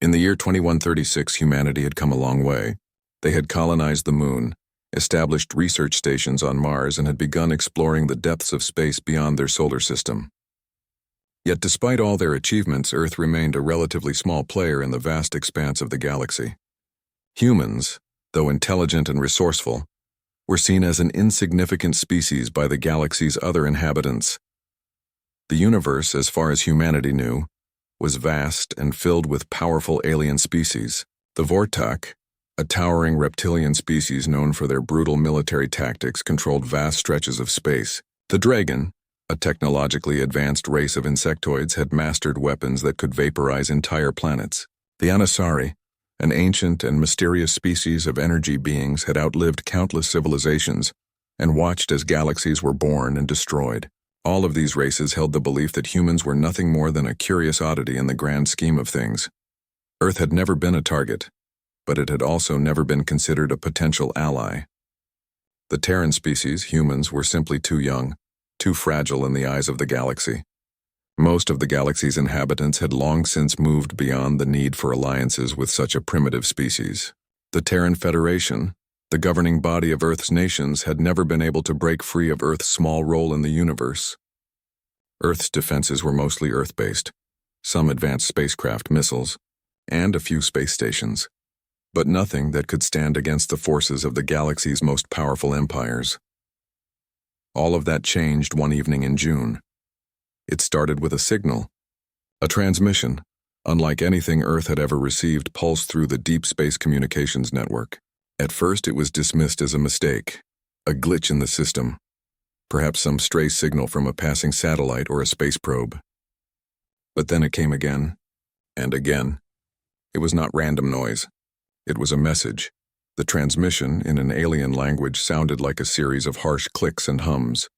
In the year 2136, humanity had come a long way. They had colonized the moon, established research stations on Mars, and had begun exploring the depths of space beyond their solar system. Yet despite all their achievements, Earth remained a relatively small player in the vast expanse of the galaxy. Humans, though intelligent and resourceful, were seen as an insignificant species by the galaxy's other inhabitants. The universe, as far as humanity knew, was vast and filled with powerful alien species. The Vortak, a towering reptilian species known for their brutal military tactics, controlled vast stretches of space. The Dragon, a technologically advanced race of insectoids, had mastered weapons that could vaporize entire planets. The Anasari, an ancient and mysterious species of energy beings, had outlived countless civilizations and watched as galaxies were born and destroyed. All of these races held the belief that humans were nothing more than a curious oddity in the grand scheme of things. Earth had never been a target, but it had also never been considered a potential ally. The Terran species, humans, were simply too young, too fragile in the eyes of the galaxy. Most of the galaxy's inhabitants had long since moved beyond the need for alliances with such a primitive species. The Terran Federation, the governing body of Earth's nations, had never been able to break free of Earth's small role in the universe. Earth's defenses were mostly Earth-based, some advanced spacecraft, missiles, and a few space stations, but nothing that could stand against the forces of the galaxy's most powerful empires. All of that changed one evening in June. It started with a signal. A transmission, unlike anything Earth had ever received, pulsed through the deep space communications network. At first, it was dismissed as a mistake, a glitch in the system, perhaps some stray signal from a passing satellite or a space probe. But then it came again, and again. It was not random noise. It was a message. The transmission, in an alien language, sounded like a series of harsh clicks and hums.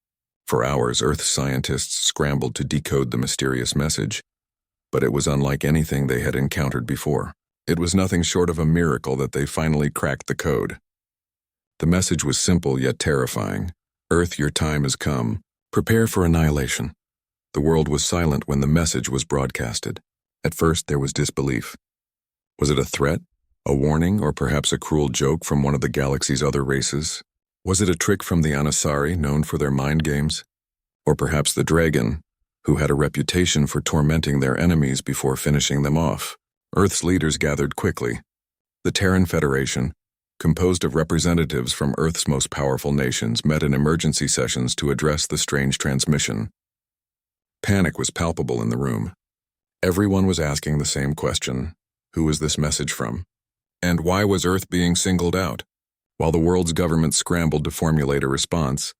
For hours, Earth scientists scrambled to decode the mysterious message, but it was unlike anything they had encountered before. It was nothing short of a miracle that they finally cracked the code. The message was simple yet terrifying. Earth, your time has come. Prepare for annihilation. The world was silent when the message was broadcasted. At first, there was disbelief. Was it a threat, a warning, or perhaps a cruel joke from one of the galaxy's other races? Was it a trick from the Anasari, known for their mind games? Or perhaps the Dragon, who had a reputation for tormenting their enemies before finishing them off? Earth's leaders gathered quickly. The Terran Federation, composed of representatives from Earth's most powerful nations, met in emergency sessions to address the strange transmission. Panic was palpable in the room. Everyone was asking the same question: who was this message from? And why was Earth being singled out? While the world's government scrambled to formulate a response,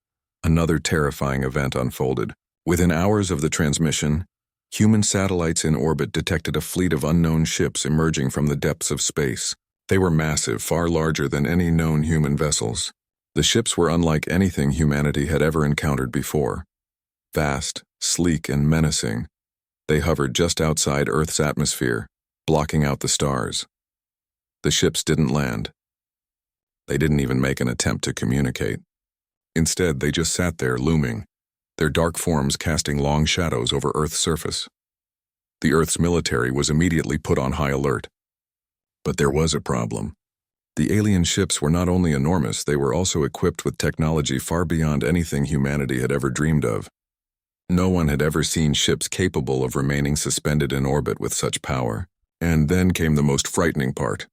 another terrifying event unfolded. Within hours of the transmission, human satellites in orbit detected a fleet of unknown ships emerging from the depths of space. They were massive, far larger than any known human vessels. The ships were unlike anything humanity had ever encountered before. Vast, sleek, and menacing, they hovered just outside Earth's atmosphere, blocking out the stars. The ships didn't land. They didn't even make an attempt to communicate. Instead, they just sat there looming, their dark forms casting long shadows over Earth's surface. The Earth's military was immediately put on high alert. But there was a problem. The alien ships were not only enormous, they were also equipped with technology far beyond anything humanity had ever dreamed of. No one had ever seen ships capable of remaining suspended in orbit with such power. And then came the most frightening part.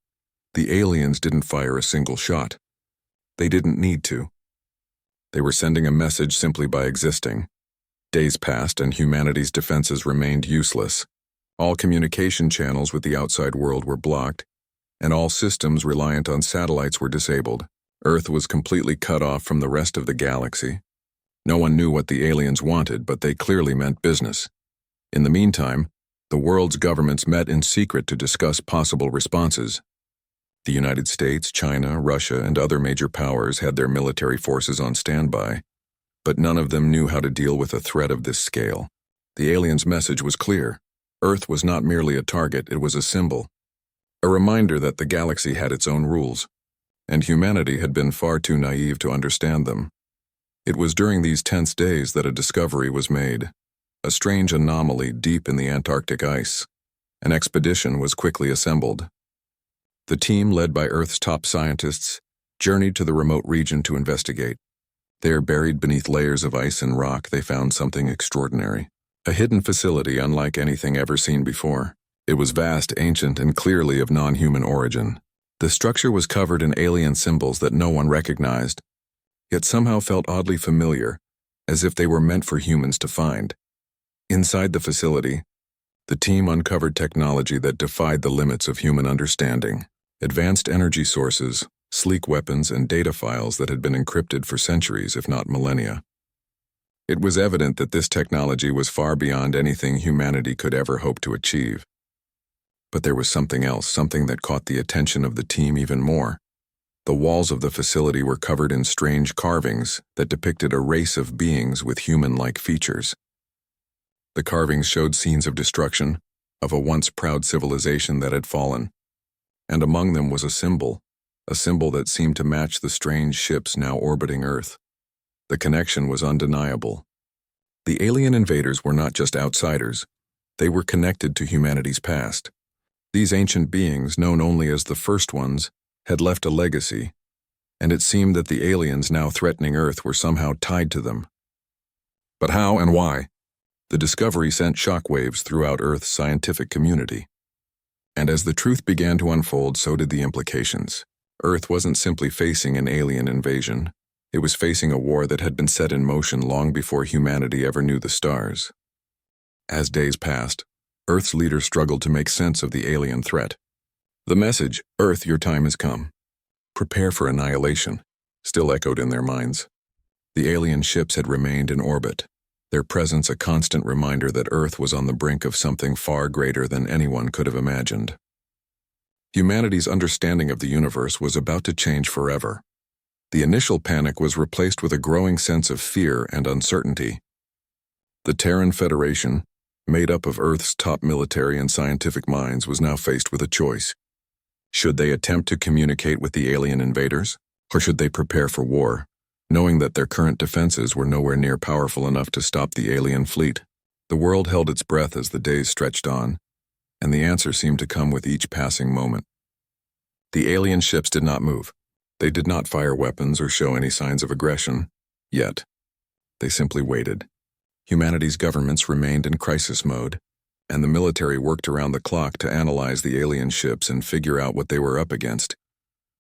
The aliens didn't fire a single shot. They didn't need to. They were sending a message simply by existing. Days passed and humanity's defenses remained useless. All communication channels with the outside world were blocked, and all systems reliant on satellites were disabled. Earth was completely cut off from the rest of the galaxy. No one knew what the aliens wanted, but they clearly meant business. In the meantime, the world's governments met in secret to discuss possible responses. The United States, China, Russia, and other major powers had their military forces on standby, but none of them knew how to deal with a threat of this scale. The aliens' message was clear. Earth was not merely a target, it was a symbol. A reminder that the galaxy had its own rules, and humanity had been far too naive to understand them. It was during these tense days that a discovery was made, a strange anomaly deep in the Antarctic ice. An expedition was quickly assembled. The team, led by Earth's top scientists, journeyed to the remote region to investigate. There, buried beneath layers of ice and rock, they found something extraordinary. A hidden facility unlike anything ever seen before. It was vast, ancient, and clearly of non-human origin. The structure was covered in alien symbols that no one recognized, yet somehow felt oddly familiar, as if they were meant for humans to find. Inside the facility, the team uncovered technology that defied the limits of human understanding. Advanced energy sources, sleek weapons, and data files that had been encrypted for centuries, if not millennia. It was evident that this technology was far beyond anything humanity could ever hope to achieve. But there was something else, something that caught the attention of the team even more. The walls of the facility were covered in strange carvings that depicted a race of beings with human-like features. The carvings showed scenes of destruction, of a once proud civilization that had fallen. And among them was a symbol that seemed to match the strange ships now orbiting Earth. The connection was undeniable. The alien invaders were not just outsiders, they were connected to humanity's past. These ancient beings, known only as the First Ones, had left a legacy, and it seemed that the aliens now threatening Earth were somehow tied to them. But how and why? The discovery sent shockwaves throughout Earth's scientific community. And as the truth began to unfold, so did the implications. Earth wasn't simply facing an alien invasion. It was facing a war that had been set in motion long before humanity ever knew the stars. As days passed, Earth's leaders struggled to make sense of the alien threat. The message, "Earth, your time has come. Prepare for annihilation," still echoed in their minds. The alien ships had remained in orbit, their presence a constant reminder that Earth was on the brink of something far greater than anyone could have imagined. Humanity's understanding of the universe was about to change forever. The initial panic was replaced with a growing sense of fear and uncertainty. The Terran Federation, made up of Earth's top military and scientific minds, was now faced with a choice. Should they attempt to communicate with the alien invaders, or should they prepare for war, knowing that their current defenses were nowhere near powerful enough to stop the alien fleet? The world held its breath as the days stretched on, and the answer seemed to come with each passing moment. The alien ships did not move. They did not fire weapons or show any signs of aggression, yet. They simply waited. Humanity's governments remained in crisis mode, and the military worked around the clock to analyze the alien ships and figure out what they were up against.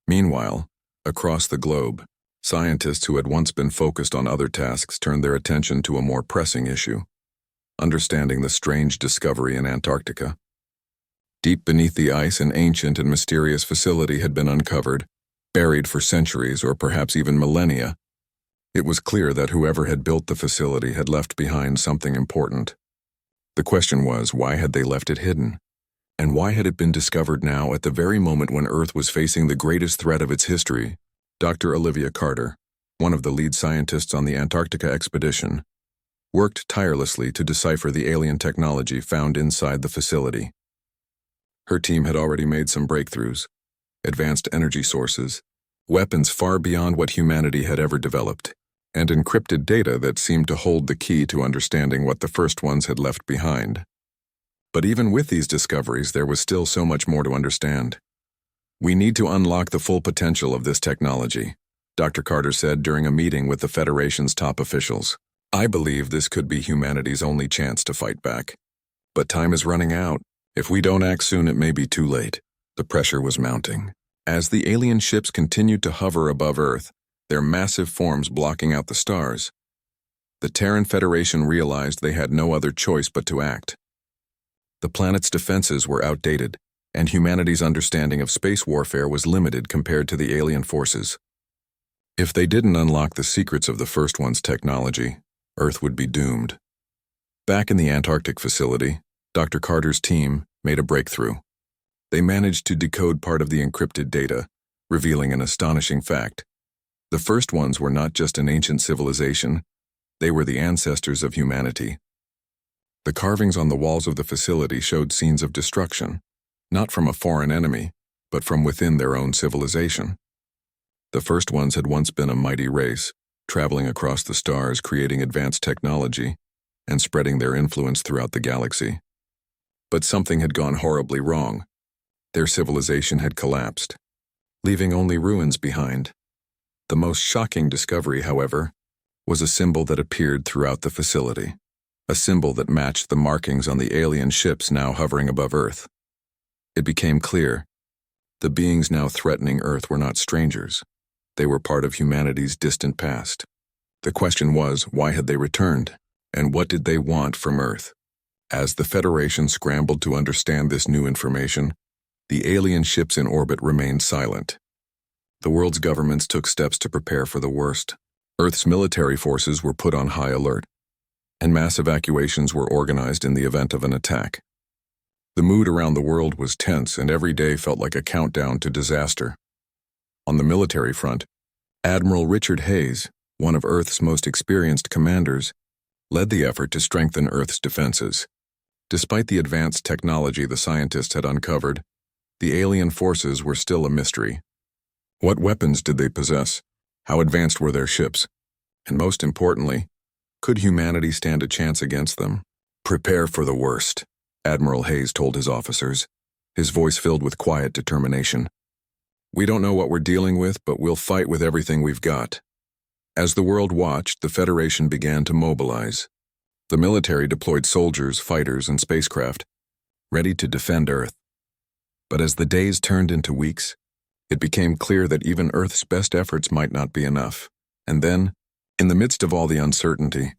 Meanwhile, across the globe, scientists who had once been focused on other tasks turned their attention to a more pressing issue: understanding the strange discovery in Antarctica. Deep beneath the ice, an ancient and mysterious facility had been uncovered, buried for centuries or perhaps even millennia. It was clear that whoever had built the facility had left behind something important. The question was, why had they left it hidden? And why had it been discovered now at the very moment when Earth was facing the greatest threat of its history? Dr. Olivia Carter, one of the lead scientists on the Antarctica expedition, worked tirelessly to decipher the alien technology found inside the facility. Her team had already made some breakthroughs: advanced energy sources, weapons far beyond what humanity had ever developed, and encrypted data that seemed to hold the key to understanding what the First Ones had left behind. But even with these discoveries, there was still so much more to understand. "We need to unlock the full potential of this technology," Dr. Carter said during a meeting with the Federation's top officials. "I believe this could be humanity's only chance to fight back. But time is running out. If we don't act soon, it may be too late." The pressure was mounting. As the alien ships continued to hover above Earth, their massive forms blocking out the stars, the Terran Federation realized they had no other choice but to act. The planet's defenses were outdated, and humanity's understanding of space warfare was limited compared to the alien forces. If they didn't unlock the secrets of the First One's technology, Earth would be doomed. Back in the Antarctic facility, Dr. Carter's team made a breakthrough. They managed to decode part of the encrypted data, revealing an astonishing fact. The First Ones were not just an ancient civilization, they were the ancestors of humanity. The carvings on the walls of the facility showed scenes of destruction, not from a foreign enemy, but from within their own civilization. The First Ones had once been a mighty race, traveling across the stars, creating advanced technology, and spreading their influence throughout the galaxy. But something had gone horribly wrong. Their civilization had collapsed, leaving only ruins behind. The most shocking discovery, however, was a symbol that appeared throughout the facility. A symbol that matched the markings on the alien ships now hovering above Earth. It became clear. The beings now threatening Earth were not strangers. They were part of humanity's distant past. The question was, why had they returned? And what did they want from Earth? As the Federation scrambled to understand this new information, the alien ships in orbit remained silent. The world's governments took steps to prepare for the worst. Earth's military forces were put on high alert, and mass evacuations were organized in the event of an attack. The mood around the world was tense, and every day felt like a countdown to disaster. On the military front, Admiral Richard Hayes, one of Earth's most experienced commanders, led the effort to strengthen Earth's defenses. Despite the advanced technology the scientists had uncovered, the alien forces were still a mystery. What weapons did they possess? How advanced were their ships? And most importantly, could humanity stand a chance against them? Prepare for the worst, Admiral Hayes told his officers, his voice filled with quiet determination. We don't know what we're dealing with, but we'll fight with everything we've got. As the world watched, the Federation began to mobilize. The military deployed soldiers, fighters, and spacecraft, ready to defend Earth. But as the days turned into weeks, it became clear that even Earth's best efforts might not be enough. And then, in the midst of all the uncertainty,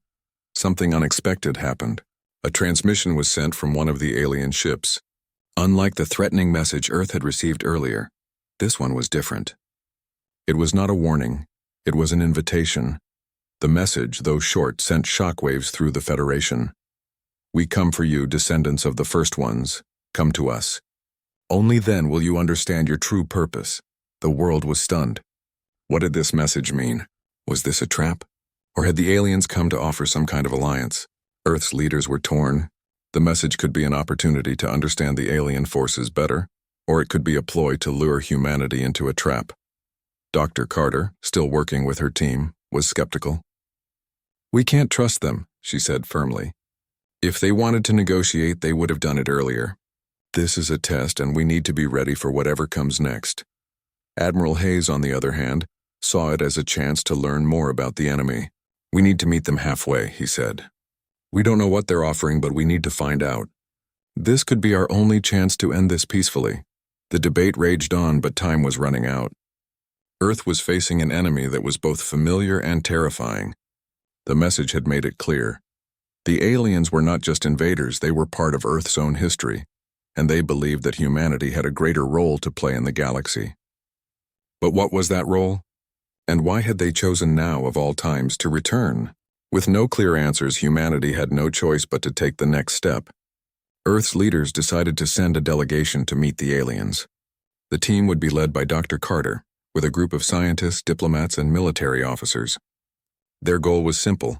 something unexpected happened. A transmission was sent from one of the alien ships. Unlike the threatening message Earth had received earlier, this one was different. It was not a warning, it was an invitation. The message, though short, sent shockwaves through the Federation. We come for you, descendants of the first ones. Come to us. Only then will you understand your true purpose. The world was stunned. What did this message mean? Was this a trap? Or had the aliens come to offer some kind of alliance? Earth's leaders were torn. The message could be an opportunity to understand the alien forces better, or it could be a ploy to lure humanity into a trap. Dr. Carter, still working with her team, was skeptical. We can't trust them, she said firmly. If they wanted to negotiate, they would have done it earlier. This is a test, and we need to be ready for whatever comes next. Admiral Hayes, on the other hand, saw it as a chance to learn more about the enemy. We need to meet them halfway, he said. We don't know what they're offering, but we need to find out. This could be our only chance to end this peacefully. The debate raged on, but time was running out. Earth was facing an enemy that was both familiar and terrifying. The message had made it clear. The aliens were not just invaders, they were part of Earth's own history, and they believed that humanity had a greater role to play in the galaxy. But what was that role? And why had they chosen now, of all times, to return? With no clear answers, humanity had no choice but to take the next step. Earth's leaders decided to send a delegation to meet the aliens. The team would be led by Dr. Carter, with a group of scientists, diplomats, and military officers. Their goal was simple: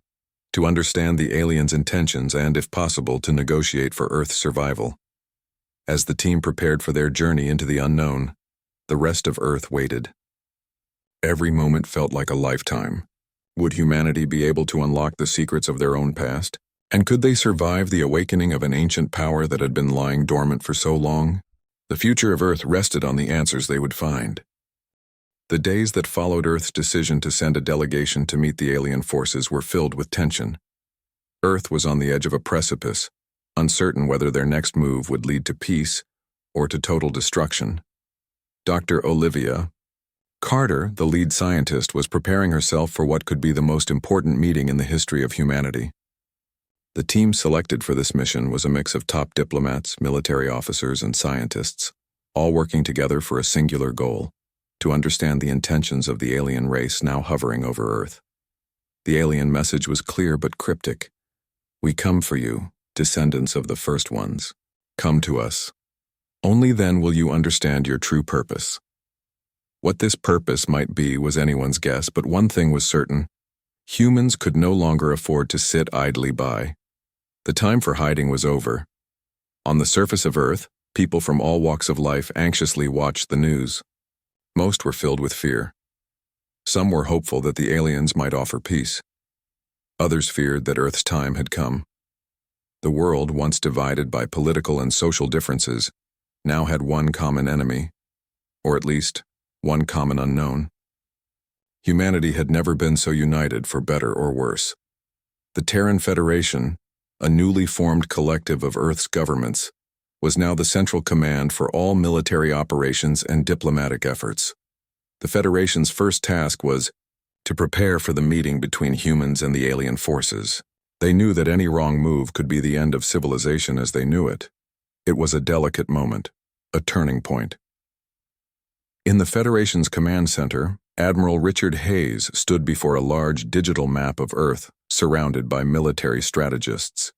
to understand the aliens' intentions and, if possible, to negotiate for Earth's survival. As the team prepared for their journey into the unknown, the rest of Earth waited. Every moment felt like a lifetime. Would humanity be able to unlock the secrets of their own past? And could they survive the awakening of an ancient power that had been lying dormant for so long? The future of Earth rested on the answers they would find. The days that followed Earth's decision to send a delegation to meet the alien forces were filled with tension. Earth was on the edge of a precipice, uncertain whether their next move would lead to peace or to total destruction. Dr. Olivia Carter, the lead scientist, was preparing herself for what could be the most important meeting in the history of humanity. The team selected for this mission was a mix of top diplomats, military officers, and scientists, all working together for a singular goal: to understand the intentions of the alien race now hovering over Earth. The alien message was clear but cryptic. We come for you, descendants of the first ones. Come to us. Only then will you understand your true purpose. What this purpose might be was anyone's guess, but one thing was certain: humans could no longer afford to sit idly by. The time for hiding was over. On the surface of Earth, people from all walks of life anxiously watched the news. Most were filled with fear. Some were hopeful that the aliens might offer peace. Others feared that Earth's time had come. The world, once divided by political and social differences, now had one common enemy, or at least one common unknown. Humanity had never been so united, for better or worse. The Terran Federation, a newly formed collective of Earth's governments, was now the central command for all military operations and diplomatic efforts. The Federation's first task was to prepare for the meeting between humans and the alien forces. They knew that any wrong move could be the end of civilization as they knew it. It was a delicate moment, a turning point. In the Federation's command center, Admiral Richard Hayes stood before a large digital map of Earth surrounded by military strategists.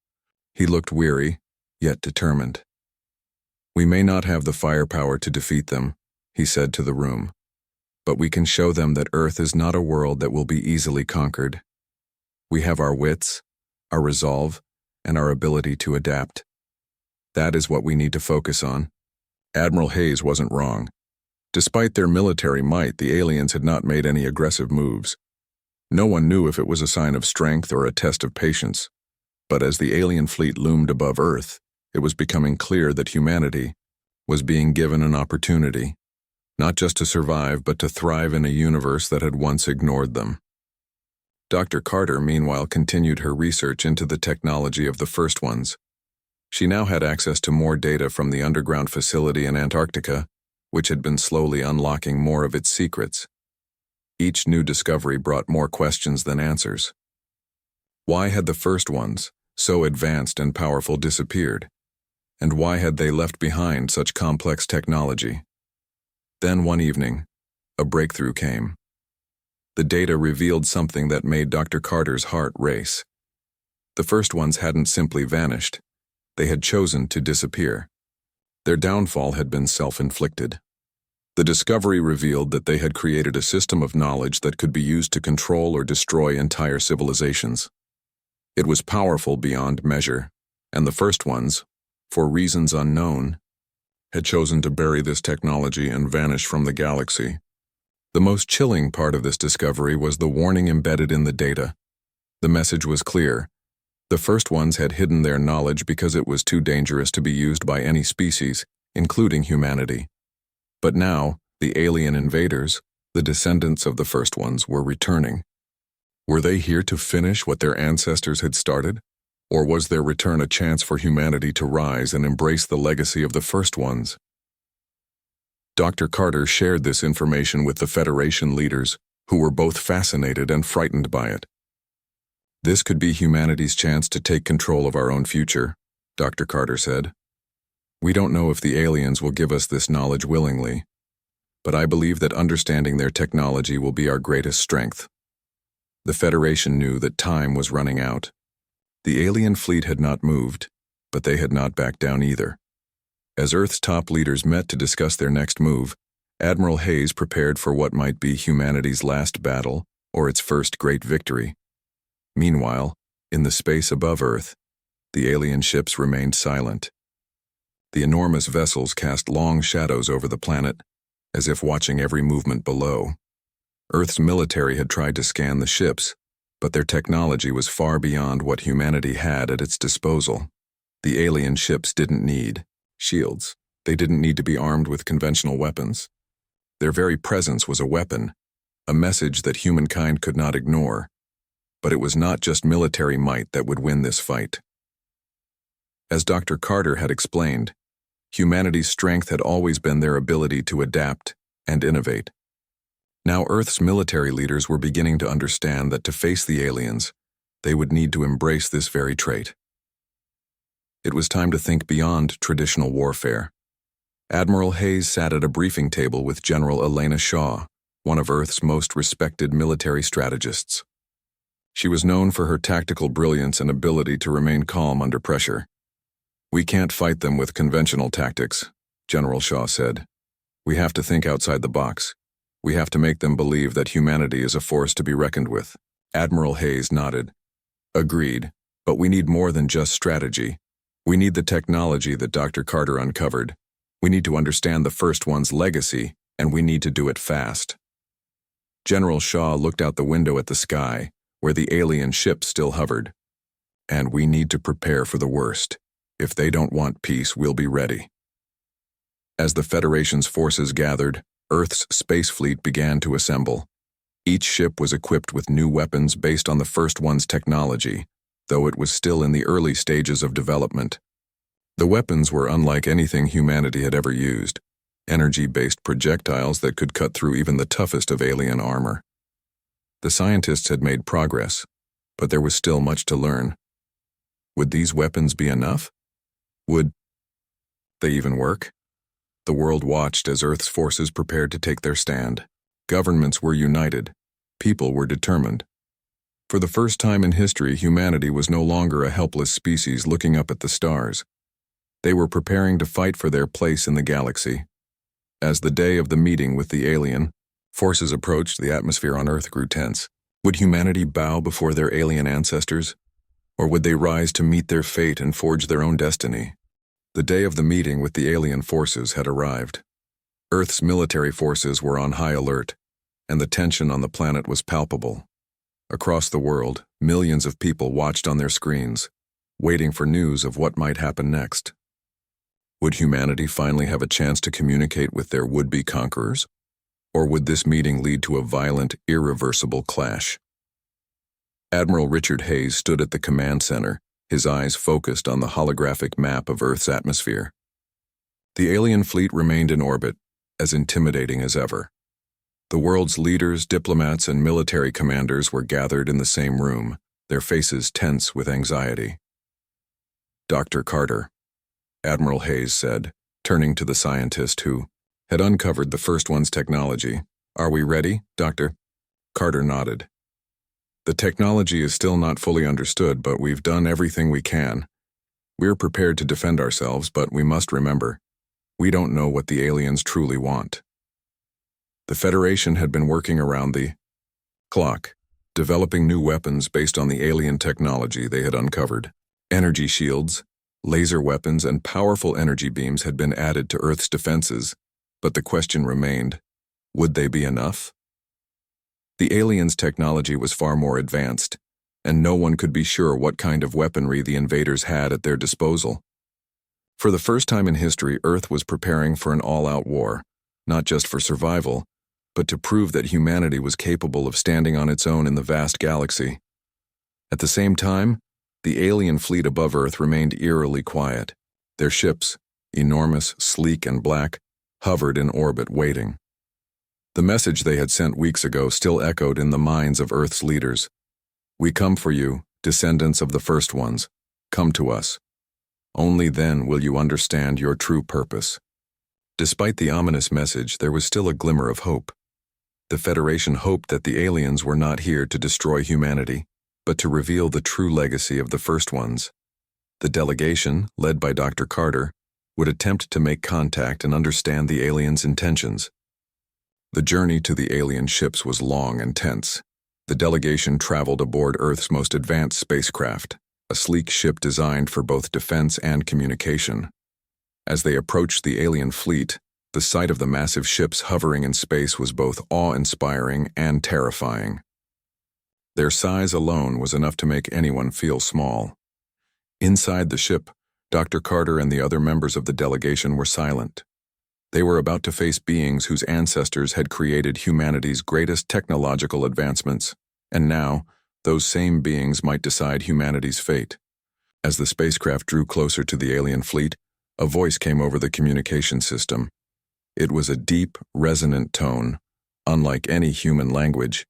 He looked weary, yet determined. "We may not have the firepower to defeat them," he said to the room, "but we can show them that Earth is not a world that will be easily conquered. We have our wits, our resolve, and our ability to adapt. That is what we need to focus on." Admiral Hayes wasn't wrong. Despite their military might, the aliens had not made any aggressive moves. No one knew if it was a sign of strength or a test of patience. But as the alien fleet loomed above Earth, it was becoming clear that humanity was being given an opportunity, not just to survive, but to thrive in a universe that had once ignored them. Dr. Carter, meanwhile, continued her research into the technology of the first ones. She now had access to more data from the underground facility in Antarctica, which had been slowly unlocking more of its secrets. Each new discovery brought more questions than answers. Why had the first ones, so advanced and powerful, disappeared? And why had they left behind such complex technology? Then one evening, a breakthrough came. The data revealed something that made Dr. Carter's heart race. The first ones hadn't simply vanished. They had chosen to disappear. Their downfall had been self-inflicted. The discovery revealed that they had created a system of knowledge that could be used to control or destroy entire civilizations. It was powerful beyond measure, and the first ones, for reasons unknown, had chosen to bury this technology and vanish from the galaxy. The most chilling part of this discovery was the warning embedded in the data. The message was clear. The first ones had hidden their knowledge because it was too dangerous to be used by any species, including humanity. But now, the alien invaders, the descendants of the first ones, were returning. Were they here to finish what their ancestors had started? Or was their return a chance for humanity to rise and embrace the legacy of the first ones? Dr. Carter shared this information with the Federation leaders, who were both fascinated and frightened by it. "This could be humanity's chance to take control of our own future," Dr. Carter said. "We don't know if the aliens will give us this knowledge willingly, but I believe that understanding their technology will be our greatest strength." The Federation knew that time was running out. The alien fleet had not moved, but they had not backed down either. As Earth's top leaders met to discuss their next move, Admiral Hayes prepared for what might be humanity's last battle or its first great victory. Meanwhile, in the space above Earth, the alien ships remained silent. The enormous vessels cast long shadows over the planet, as if watching every movement below. Earth's military had tried to scan the ships, but their technology was far beyond what humanity had at its disposal. The alien ships didn't need shields. They didn't need to be armed with conventional weapons. Their very presence was a weapon, a message that humankind could not ignore. But it was not just military might that would win this fight. As Dr. Carter had explained, humanity's strength had always been their ability to adapt and innovate. Now Earth's military leaders were beginning to understand that to face the aliens, they would need to embrace this very trait. It was time to think beyond traditional warfare. Admiral Hayes sat at a briefing table with General Elena Shaw, one of Earth's most respected military strategists. She was known for her tactical brilliance and ability to remain calm under pressure. "We can't fight them with conventional tactics," General Shaw said. "We have to think outside the box. We have to make them believe that humanity is a force to be reckoned with." Admiral Hayes nodded. "Agreed, but we need more than just strategy. We need the technology that Dr. Carter uncovered. We need to understand the first one's legacy, and we need to do it fast." General Shaw looked out the window at the sky, where the alien ship still hovered. and we need to prepare for the worst. If they don't want peace, we'll be ready." As the Federation's forces gathered, Earth's space fleet began to assemble. Each ship was equipped with new weapons based on the first one's technology, though it was still in the early stages of development. The weapons were unlike anything humanity had ever used, energy-based projectiles that could cut through even the toughest of alien armor. The scientists had made progress, but there was still much to learn. Would these weapons be enough? Would they even work? The world watched as Earth's forces prepared to take their stand. Governments were united. People were determined. For the first time in history, humanity was no longer a helpless species looking up at the stars. They were preparing to fight for their place in the galaxy. As the day of the meeting with the alien forces approached, the atmosphere on Earth grew tense. Would humanity bow before their alien ancestors? Or would they rise to meet their fate and forge their own destiny? The day of the meeting with the alien forces had arrived. Earth's military forces were on high alert, and the tension on the planet was palpable. Across the world, millions of people watched on their screens, waiting for news of what might happen next. Would humanity finally have a chance to communicate with their would-be conquerors? Or would this meeting lead to a violent, irreversible clash? Admiral Richard Hayes stood at the command center, his eyes focused on the holographic map of Earth's atmosphere. The alien fleet remained in orbit, as intimidating as ever. The world's leaders, diplomats, and military commanders were gathered in the same room, their faces tense with anxiety. "Dr. Carter," Admiral Hayes said, turning to the scientist who had uncovered the first one's technology. "Are we ready, Doctor?" Carter nodded. "The technology is still not fully understood, but we've done everything we can. We're prepared to defend ourselves, but we must remember, we don't know what the aliens truly want." The Federation had been working around the clock, developing new weapons based on the alien technology they had uncovered. Energy shields, laser weapons, and powerful energy beams had been added to Earth's defenses, but the question remained, would they be enough? The aliens' technology was far more advanced, and no one could be sure what kind of weaponry the invaders had at their disposal. For the first time in history, Earth was preparing for an all-out war, not just for survival, but to prove that humanity was capable of standing on its own in the vast galaxy. At the same time, the alien fleet above Earth remained eerily quiet. Their ships, enormous, sleek, and black, hovered in orbit waiting. The message they had sent weeks ago still echoed in the minds of Earth's leaders. "We come for you, descendants of the first ones. Come to us. Only then will you understand your true purpose." Despite the ominous message, there was still a glimmer of hope. The Federation hoped that the aliens were not here to destroy humanity, but to reveal the true legacy of the first ones. The delegation, led by Dr. Carter, would attempt to make contact and understand the aliens' intentions. The journey to the alien ships was long and tense. The delegation traveled aboard Earth's most advanced spacecraft, a sleek ship designed for both defense and communication. As they approached the alien fleet, the sight of the massive ships hovering in space was both awe-inspiring and terrifying. Their size alone was enough to make anyone feel small. Inside the ship, Dr. Carter and the other members of the delegation were silent. They were about to face beings whose ancestors had created humanity's greatest technological advancements, and now, those same beings might decide humanity's fate. As the spacecraft drew closer to the alien fleet, a voice came over the communication system. It was a deep, resonant tone, unlike any human language.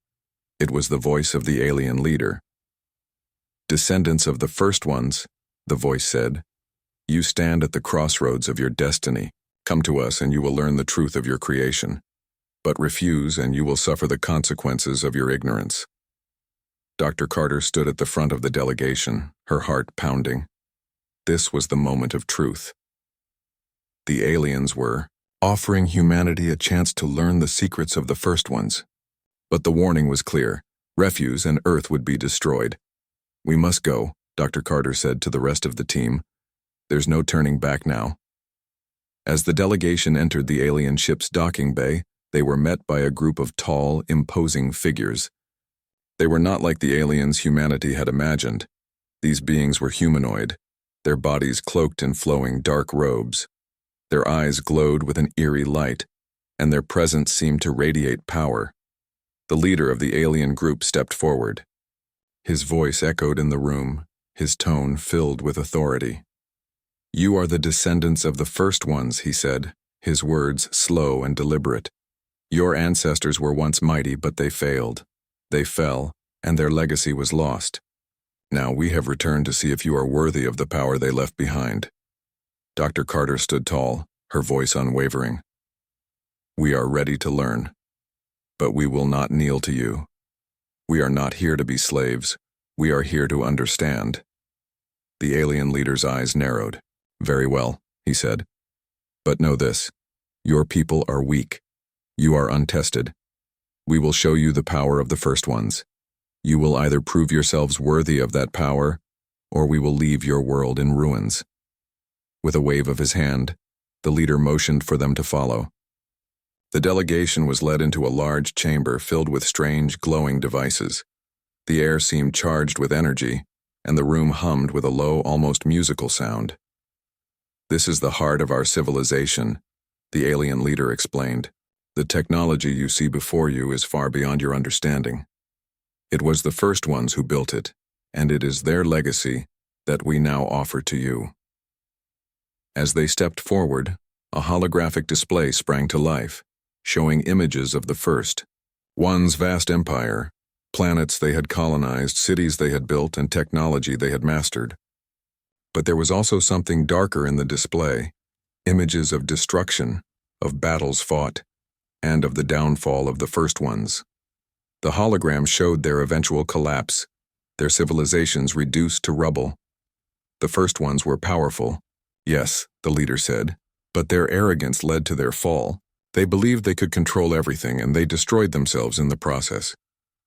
It was the voice of the alien leader. "Descendants of the first ones," the voice said, "you stand at the crossroads of your destiny. Come to us and you will learn the truth of your creation. But refuse and you will suffer the consequences of your ignorance." Dr. Carter stood at the front of the delegation, her heart pounding. This was the moment of truth. The aliens were offering humanity a chance to learn the secrets of the first ones. But the warning was clear. Refuse and Earth would be destroyed. "We must go," Dr. Carter said to the rest of the team. "There's no turning back now." As the delegation entered the alien ship's docking bay, they were met by a group of tall, imposing figures. They were not like the aliens humanity had imagined. These beings were humanoid, their bodies cloaked in flowing dark robes. Their eyes glowed with an eerie light, and their presence seemed to radiate power. The leader of the alien group stepped forward. His voice echoed in the room, his tone filled with authority. "You are the descendants of the first ones," he said, his words slow and deliberate. "Your ancestors were once mighty, but they failed. They fell, and their legacy was lost. Now we have returned to see if you are worthy of the power they left behind." Dr. Carter stood tall, her voice unwavering. "We are ready to learn, but we will not kneel to you. We are not here to be slaves. We are here to understand." The alien leader's eyes narrowed. "Very well," he said. "But know this, your people are weak. You are untested. We will show you the power of the first ones. You will either prove yourselves worthy of that power, or we will leave your world in ruins." With a wave of his hand, the leader motioned for them to follow. The delegation was led into a large chamber filled with strange, glowing devices. The air seemed charged with energy, and the room hummed with a low, almost musical sound. "This is the heart of our civilization," the alien leader explained. "The technology you see before you is far beyond your understanding. It was the first ones who built it, and it is their legacy that we now offer to you." As they stepped forward, a holographic display sprang to life, showing images of the first one's vast empire, planets they had colonized, cities they had built, and technology they had mastered. But there was also something darker in the display, images of destruction, of battles fought, and of the downfall of the first ones. The hologram showed their eventual collapse, their civilizations reduced to rubble. The first ones were powerful, yes, the leader said, but their arrogance led to their fall. They believed they could control everything, and they destroyed themselves in the process.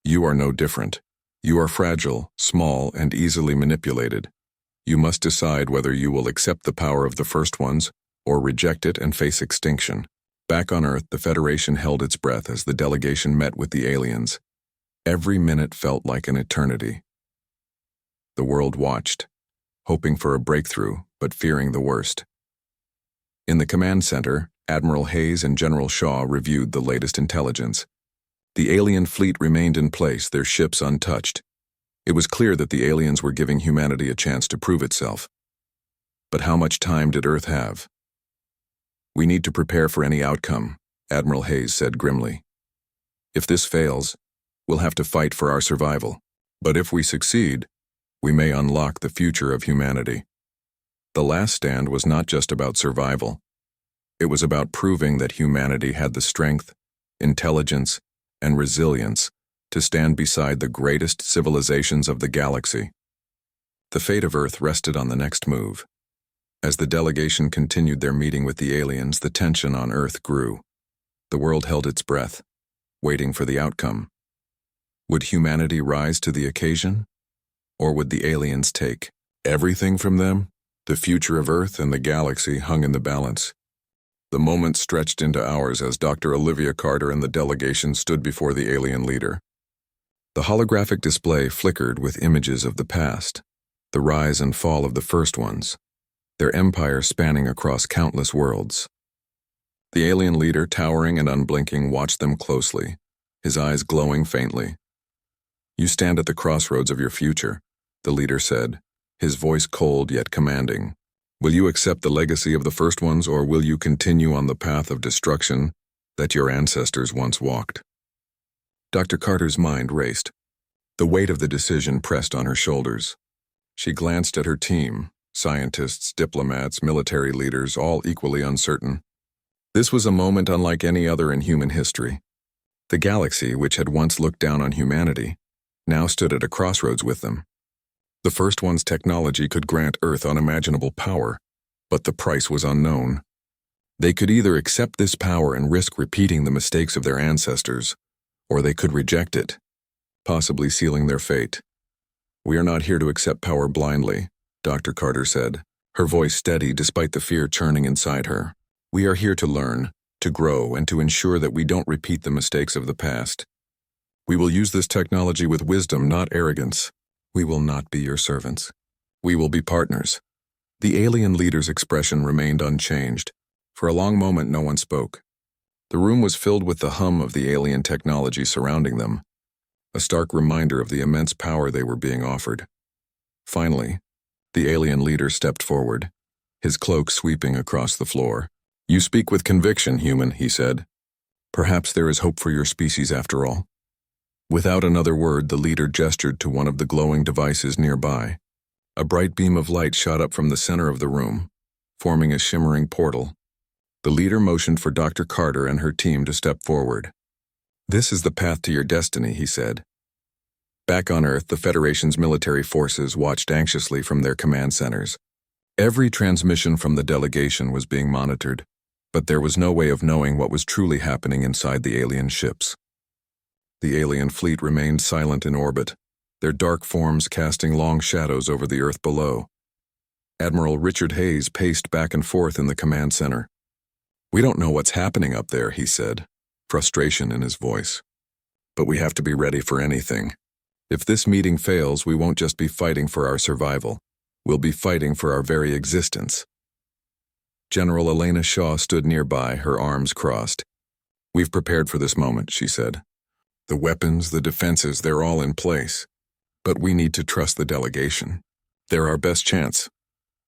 You are no different. You are fragile, small, and easily manipulated. You must decide whether you will accept the power of the first ones or reject it and face extinction. Back on Earth, the Federation held its breath as the delegation met with the aliens. Every minute felt like an eternity. The world watched, hoping for a breakthrough, but fearing the worst. In the command center, Admiral Hayes and General Shaw reviewed the latest intelligence. The alien fleet remained in place, their ships untouched. It was clear that the aliens were giving humanity a chance to prove itself. But how much time did Earth have? "We need to prepare for any outcome," Admiral Hayes said grimly. "If this fails, we'll have to fight for our survival. But if we succeed, we may unlock the future of humanity." The last stand was not just about survival. It was about proving that humanity had the strength, intelligence, and resilience to stand beside the greatest civilizations of the galaxy. The fate of Earth rested on the next move. As the delegation continued their meeting with the aliens, the tension on Earth grew. The world held its breath, waiting for the outcome. Would humanity rise to the occasion? Or would the aliens take everything from them? The future of Earth and the galaxy hung in the balance. The moment stretched into hours as Dr. Olivia Carter and the delegation stood before the alien leader. The holographic display flickered with images of the past, the rise and fall of the first ones, their empire spanning across countless worlds. The alien leader, towering and unblinking, watched them closely, his eyes glowing faintly. "You stand at the crossroads of your future," the leader said, his voice cold yet commanding. "Will you accept the legacy of the first ones, or will you continue on the path of destruction that your ancestors once walked?" Dr. Carter's mind raced. The weight of the decision pressed on her shoulders. She glanced at her team, scientists, diplomats, military leaders, all equally uncertain. This was a moment unlike any other in human history. The galaxy, which had once looked down on humanity, now stood at a crossroads with them. The first one's technology could grant Earth unimaginable power, but the price was unknown. They could either accept this power and risk repeating the mistakes of their ancestors, or they could reject it, possibly sealing their fate. "We are not here to accept power blindly," Dr. Carter said, her voice steady despite the fear churning inside her. "We are here to learn, to grow, and to ensure that we don't repeat the mistakes of the past. We will use this technology with wisdom, not arrogance. We will not be your servants." We will be partners. The alien leader's expression remained unchanged. For a long moment, no one spoke. The room was filled with the hum of the alien technology surrounding them, a stark reminder of the immense power they were being offered. Finally, the alien leader stepped forward, his cloak sweeping across the floor. "You speak with conviction, human," he said. "Perhaps there is hope for your species after all." Without another word, the leader gestured to one of the glowing devices nearby. A bright beam of light shot up from the center of the room, forming a shimmering portal. The leader motioned for Dr. Carter and her team to step forward. "This is the path to your destiny," he said. Back on Earth, the Federation's military forces watched anxiously from their command centers. Every transmission from the delegation was being monitored, but there was no way of knowing what was truly happening inside the alien ships. The alien fleet remained silent in orbit, their dark forms casting long shadows over the Earth below. Admiral Richard Hayes paced back and forth in the command center. "We don't know what's happening up there," he said, frustration in his voice. "But we have to be ready for anything. If this meeting fails, we won't just be fighting for our survival. We'll be fighting for our very existence." General Elena Shaw stood nearby, her arms crossed. "We've prepared for this moment," she said. "The weapons, the defenses, they're all in place. But we need to trust the delegation. They're our best chance."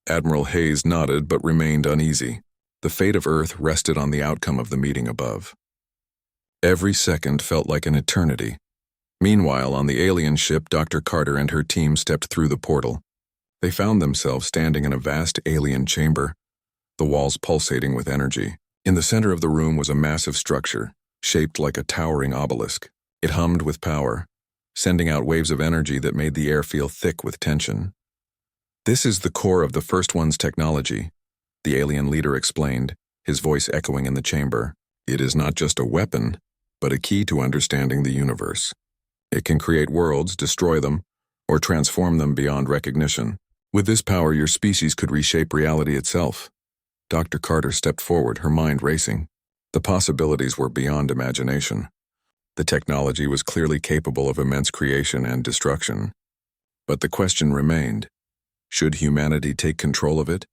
Admiral Hayes nodded but remained uneasy. The fate of Earth rested on the outcome of the meeting above. Every second felt like an eternity. Meanwhile, on the alien ship, Dr. Carter and her team stepped through the portal. They found themselves standing in a vast alien chamber, the walls pulsating with energy. In the center of the room was a massive structure, shaped like a towering obelisk. It hummed with power, sending out waves of energy that made the air feel thick with tension. "This is the core of the First One's technology," the alien leader explained, his voice echoing in the chamber. "It is not just a weapon, but a key to understanding the universe. It can create worlds, destroy them, or transform them beyond recognition. With this power, your species could reshape reality itself." Dr. Carter stepped forward, her mind racing. The possibilities were beyond imagination. The technology was clearly capable of immense creation and destruction. But the question remained, should humanity take control of it,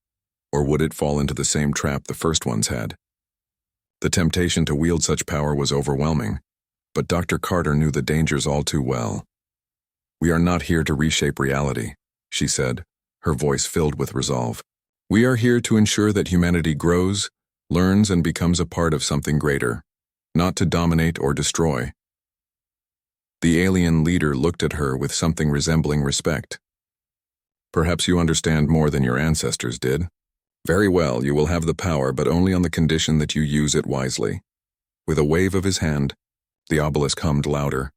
or would it fall into the same trap the first ones had? The temptation to wield such power was overwhelming, but Dr. Carter knew the dangers all too well. "We are not here to reshape reality," she said, her voice filled with resolve. "We are here to ensure that humanity grows, learns, and becomes a part of something greater, not to dominate or destroy." The alien leader looked at her with something resembling respect. "Perhaps you understand more than your ancestors did. Very well, you will have the power, but only on the condition that you use it wisely." With a wave of his hand, the obelisk hummed louder,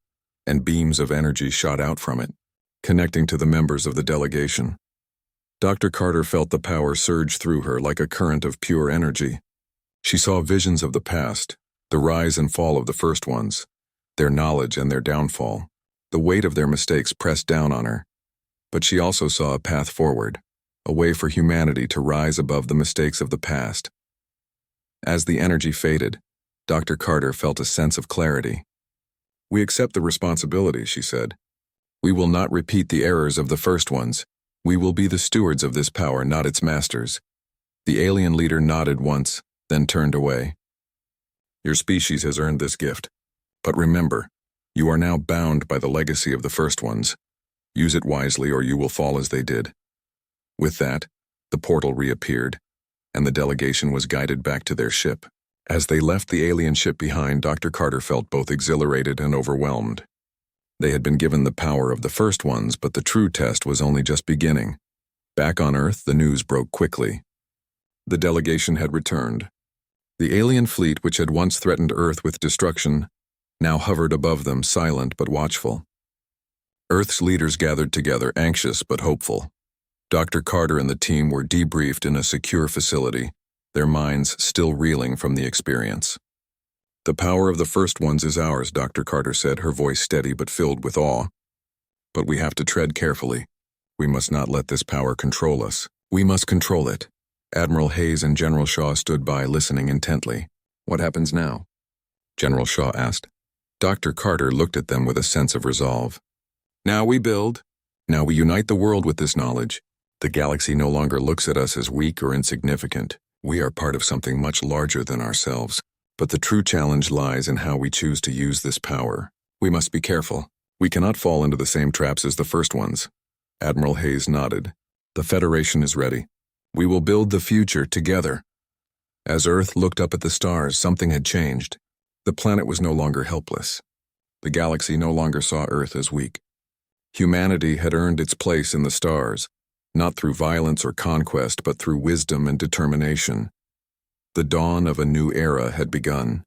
and beams of energy shot out from it, connecting to the members of the delegation. Dr. Carter felt the power surge through her like a current of pure energy. She saw visions of the past, the rise and fall of the first ones, their knowledge and their downfall. The weight of their mistakes pressed down on her. But she also saw a path forward, a way for humanity to rise above the mistakes of the past. As the energy faded, Dr. Carter felt a sense of clarity. "We accept the responsibility," she said. "We will not repeat the errors of the first ones. We will be the stewards of this power, not its masters." The alien leader nodded once, then turned away. "Your species has earned this gift. But remember, you are now bound by the legacy of the first ones. Use it wisely or you will fall as they did." With that, the portal reappeared, and the delegation was guided back to their ship. As they left the alien ship behind, Dr. Carter felt both exhilarated and overwhelmed. They had been given the power of the first ones, but the true test was only just beginning. Back on Earth, the news broke quickly. The delegation had returned. The alien fleet, which had once threatened Earth with destruction, now hovered above them, silent but watchful. Earth's leaders gathered together, anxious but hopeful. Dr. Carter and the team were debriefed in a secure facility, their minds still reeling from the experience. "The power of the first ones is ours," Dr. Carter said, her voice steady but filled with awe. "But we have to tread carefully. We must not let this power control us. We must control it." Admiral Hayes and General Shaw stood by, listening intently. "What happens now?" General Shaw asked. Dr. Carter looked at them with a sense of resolve. "Now we build. Now we unite the world with this knowledge. The galaxy no longer looks at us as weak or insignificant. We are part of something much larger than ourselves. But the true challenge lies in how we choose to use this power. We must be careful. We cannot fall into the same traps as the first ones. Admiral Hayes nodded. The Federation is ready. We will build the future together. As Earth looked up at the stars, something had changed. The planet was no longer helpless. The galaxy no longer saw Earth as weak. Humanity had earned its place in the stars, not through violence or conquest, but through wisdom and determination. The dawn of a new era had begun.